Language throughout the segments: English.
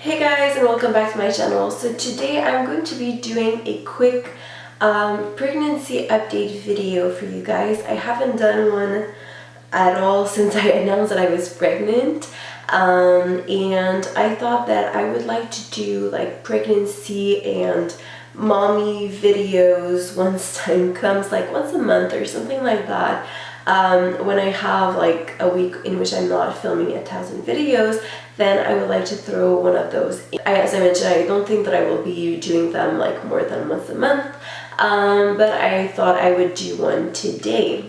Hey guys, and welcome back to my channel. So today I'm going to be doing a quick pregnancy update video for you guys. I haven't done one at all since I announced that I was pregnant, and I thought that I would like to do like pregnancy and mommy videos once time comes, like once a month or something like that. When I have like a week in which I'm not filming 1,000 videos, then I would like to throw one of those in. As I mentioned, I don't think that I will be doing them like more than once a month, but I thought I would do one today.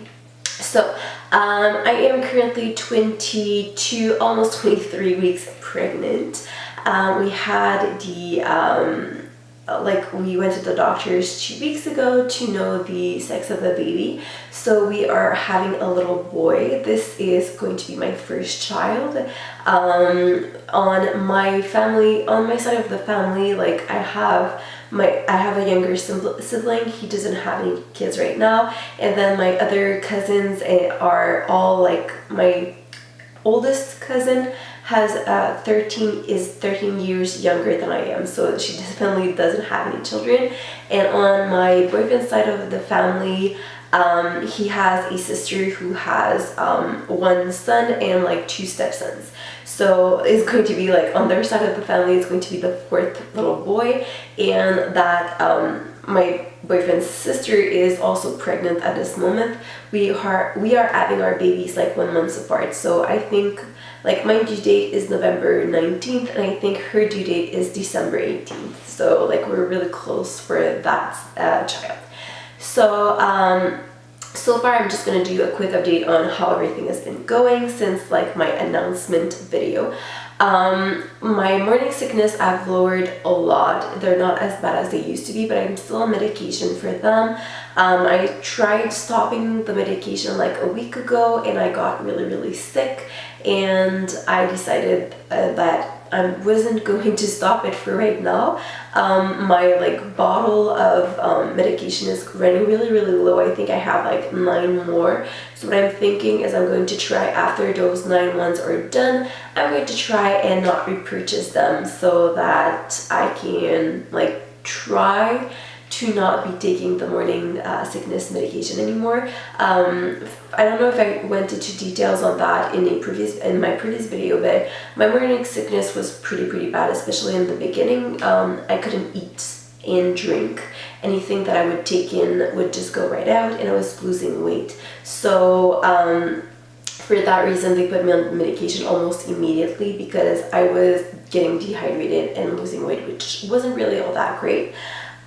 So I am currently 22, almost 23 weeks pregnant. We had the we went to the doctors 2 weeks ago to know the sex of the baby. So we are having a little boy. This is going to be my first child. On my side of the family, like I have a younger sibling. He doesn't have any kids right now, and then my other cousins are all like, my oldest cousin has 13 years younger than I am, so she definitely doesn't have any children. And on my boyfriend's side of the family, he has a sister who has one son and like 2 stepsons. So it's going to be like, on their side of the family, it's going to be the 4th little boy, and that my boyfriend's sister is also pregnant at this moment. We are having our babies like 1 month apart. So I think like my due date is November 19th, and I think her due date is December 18th. So like we're really close for that child. So so far I'm just going to do a quick update on how everything has been going since like my announcement video. My morning sickness I've lowered a lot. They're not as bad as they used to be, but I'm still on medication for them. I tried stopping the medication like a week ago, and I got really sick, and I decided that I wasn't going to stop it for right now. My like bottle of medication is running really low. I think I have like 9 more. So what I'm thinking is I'm going to try, after those 9 ones are done, I'm going to try and not repurchase them, so that I can like try to not be taking the morning sickness medication anymore. I don't know if I went into details on that in my previous video, but my morning sickness was pretty bad, especially in the beginning. I couldn't eat and drink. Anything that I would take in would just go right out, and I was losing weight. So for that reason, they put me on medication almost immediately, because I was getting dehydrated and losing weight, which wasn't really all that great.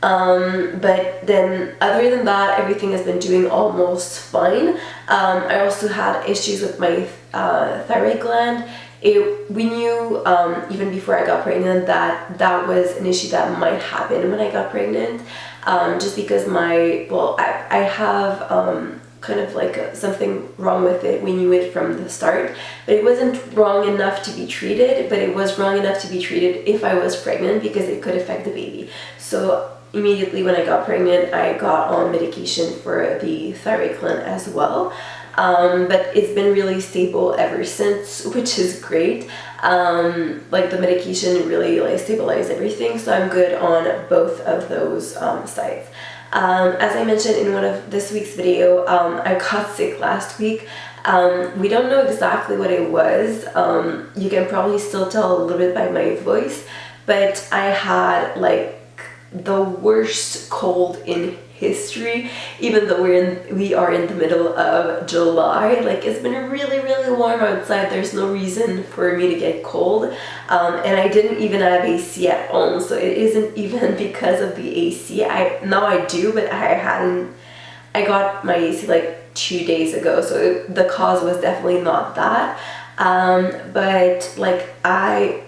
But then other than that, everything has been doing almost fine. I also had issues with my thyroid gland. We knew even before I got pregnant that that was an issue that might happen when I got pregnant, just because I have kind of like something wrong with it. We knew it from the start, but it wasn't wrong enough to be treated, but it was wrong enough to be treated if I was pregnant, because it could affect the baby. So immediately when I got pregnant, I got on medication for the thyroid gland as well. But it's been really stable ever since, which is great. Like the medication really like stabilized everything, so I'm good on both of those sides. As I mentioned in one of this week's video, I got sick last week. We don't know exactly what it was. You can probably still tell a little bit by my voice, but I had like the worst cold in history, even though we are in the middle of July. Like, it's been really warm outside. There's no reason for me to get cold, and I didn't even have AC at home, so it isn't even because of the AC. Now I do, but I got my AC like 2 days ago, so the cause was definitely not that. But like I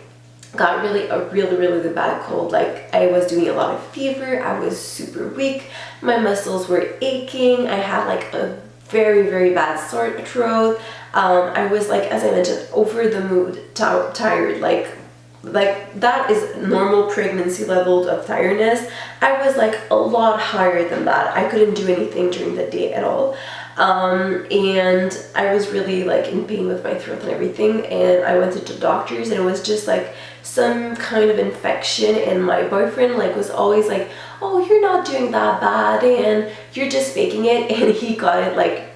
got a really bad cold. Like, I was doing a lot of fever, I was super weak, my muscles were aching, I had like a very bad sore throat. I was like, as I mentioned, over the moon tired, like that is normal pregnancy level of tiredness. I was like a lot higher than that. I couldn't do anything during the day at all. and I was really like in pain with my throat and everything, and I went to the doctors, and it was just like some kind of infection, and my boyfriend like was always like, oh, you're not doing that bad and you're just faking it, and he got it like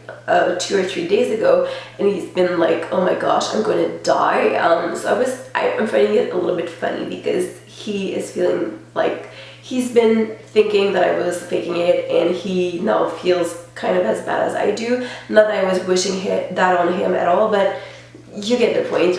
2 or 3 days ago, and he's been like, oh my gosh, I'm going to die. So I'm finding it a little bit funny because he is feeling like he's been thinking that I was faking it, and he now feels kind of as bad as I do. Not that I was wishing that on him at all, but you get the point.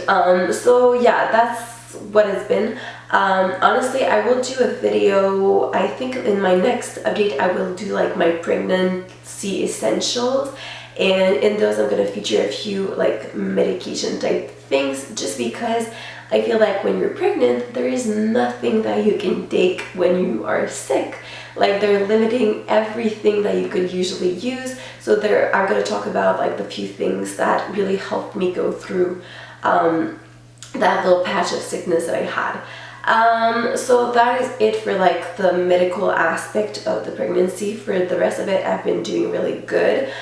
So yeah, that's what it's been. Honestly, I will do a video. I think in my next update I will do like my pregnancy essentials, and in those I'm going to feature a few like medication type things, just because I feel like when you're pregnant there is nothing that you can take when you are sick. Like they're limiting everything that you could usually use. So I'm going to talk about like the few things that really helped me go through that little patch of sickness that I had. So that is it for like the medical aspect of the pregnancy. For the rest of it, I've been doing really good.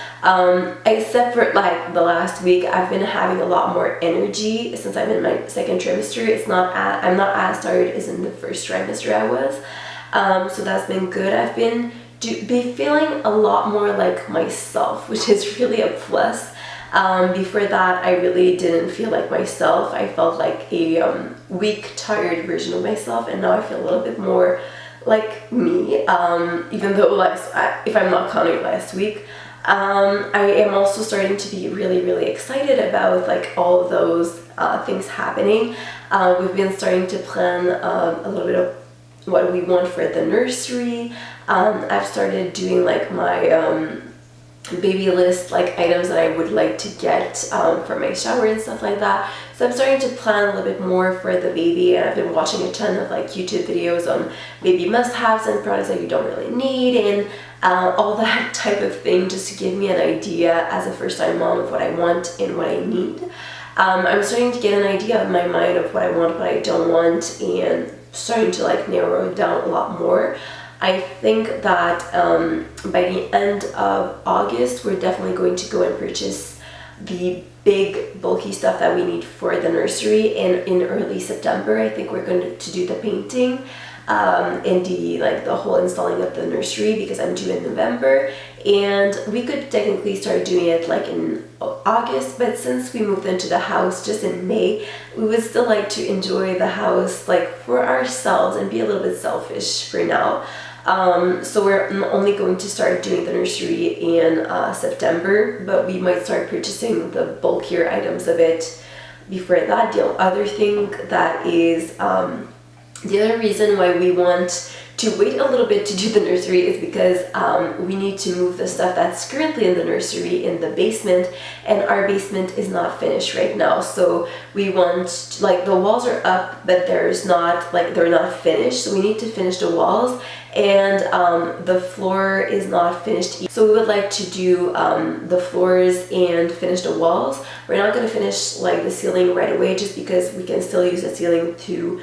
Except for like the last week, I've been having a lot more energy since I'm in my second trimester. I'm not as tired as in the first trimester I was. So that's been good. I've been feeling a lot more like myself, which is really a plus. Before that, I really didn't feel like myself. I felt like a weak, tired version of myself, and now I feel a little bit more like me, even though if I'm not counting last week. I am also starting to be really, really excited about like all of those things happening. We've been starting to plan a little bit of what we want for the nursery. I've started doing like my baby list, like items that I would like to get for my shower and stuff like that. So I'm starting to plan a little bit more for the baby, and I've been watching a ton of like YouTube videos on baby must-haves and products that you don't really need, and all that type of thing, just to give me an idea as a first-time mom of what I want and what I need. I'm starting to get an idea in my mind of what I want, what I don't want, and starting to like narrow it down a lot more. I think that by the end of August, we're definitely going to go and purchase the big bulky stuff that we need for the nursery, and in early September I think we're going to do the painting and the whole installing of the nursery, because I'm due in November, and we could technically start doing it like in August, but since we moved into the house just in May, we would still like to enjoy the house like for ourselves and be a little bit selfish for now. So we're only going to start doing the nursery in September, but we might start purchasing the bulkier items of it before that. The other thing that is the other reason why we want to wait a little bit to do the nursery is because we need to move the stuff that's currently in the nursery in the basement, and our basement is not finished right now. So we want, like, the walls are up, but they're not finished, so we need to finish the walls, and the floor is not finished either. So we would like to do the floors and finish the walls. We're not going to finish like the ceiling right away, just because we can still use the ceiling to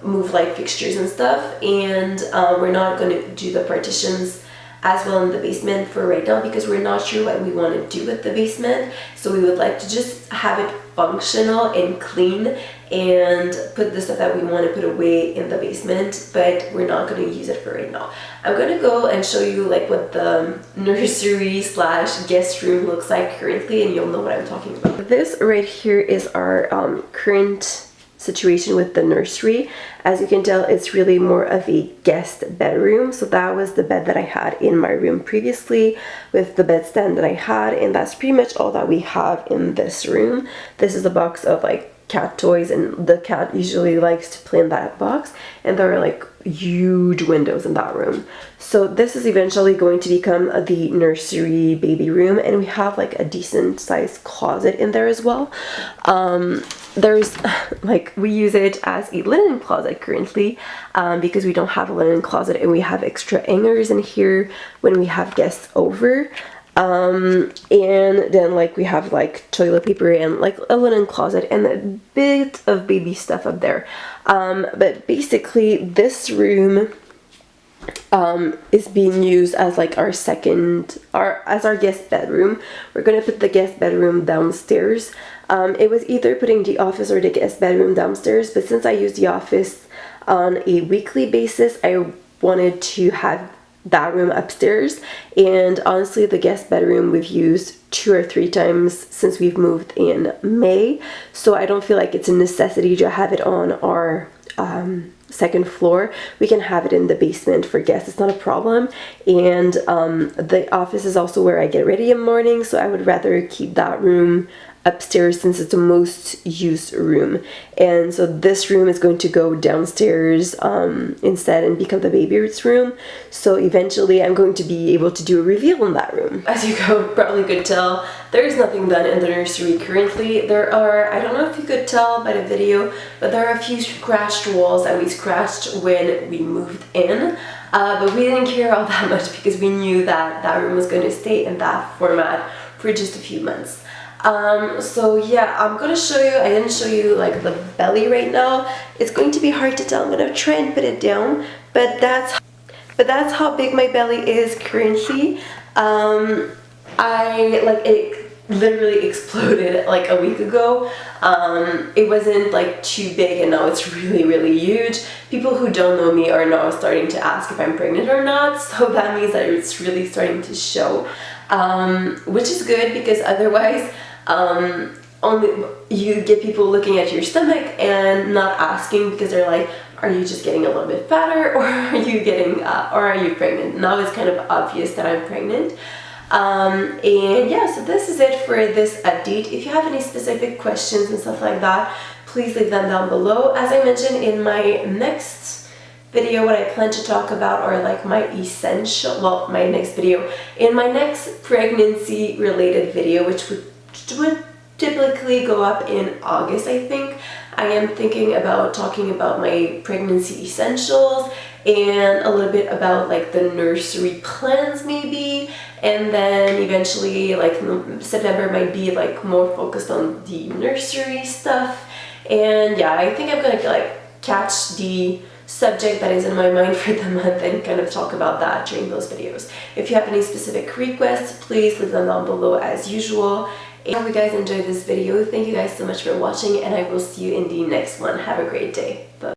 move like fixtures and stuff, and we're not going to do the partitions as well in the basement for right now, because we're not sure what we want to do with the basement. So we would like to just have it functional and clean and put the stuff that we want to put away in the basement, but we're not going to use it for right now. I'm going to go and show you like what the nursery / guest room looks like currently, and you'll know what I'm talking about. This right here is our current situation with the nursery. As you can tell, it's really more of a guest bedroom. So that was the bed that I had in my room previously with the bedstand that I had, and that's pretty much all that we have in this room. This is a box of like cat toys, and the cat usually likes to play in that box, and there are like huge windows in that room. So this is eventually going to become the nursery baby room, and we have like a decent sized closet in there as well. There's like, we use it as a linen closet currently because we don't have a linen closet, and we have extra hangers in here when we have guests over. And then like we have like toilet paper and like a linen closet and a bit of baby stuff up there. But basically this room is being used as like our guest bedroom. We're gonna put the guest bedroom downstairs. It was either putting the office or the guest bedroom downstairs, but since I use the office on a weekly basis, I wanted to have that room upstairs. And honestly, the guest bedroom we've used 2 or 3 times since we've moved in May, so I don't feel like it's a necessity to have it on our second floor. We can have it in the basement for guests, it's not a problem. And the office is also where I get ready in the morning, so I would rather keep that room upstairs since it's the most used room. And so this room is going to go downstairs instead and become the baby's room. So eventually I'm going to be able to do a reveal in that room. As you probably could tell, there is nothing done in the nursery currently. There are, I don't know if you could tell by the video, but there are a few scratched walls that we scratched when we moved in. But we didn't care all that much because we knew that that room was going to stay in that format for just a few months. So yeah, I'm gonna show you, I didn't show you like the belly right now. It's going to be hard to tell. I'm gonna try and put it down, but that's how big my belly is currently. It literally exploded like a week ago. It wasn't like too big and now it's really huge. People who don't know me are now starting to ask if I'm pregnant or not, so that means that it's really starting to show, which is good because otherwise only you get people looking at your stomach and not asking because they're like, are you just getting a little bit fatter, or are you getting or are you pregnant? Now it's kind of obvious that I'm pregnant. And yeah, so this is it for this update. If you have any specific questions and stuff like that, please leave them down below. As I mentioned in my next video, what I plan to talk about are like my in my next pregnancy related video, which would typically go up in August, I think. I am thinking about talking about my pregnancy essentials and a little bit about like the nursery plans maybe, and then eventually like September might be like more focused on the nursery stuff. And yeah, I think I'm gonna like catch the subject that is in my mind for the month and kind of talk about that during those videos. If you have any specific requests, please leave them down below as usual. I hope you guys enjoyed this video. Thank you guys so much for watching, and I will see you in the next one. Have a great day. Bye.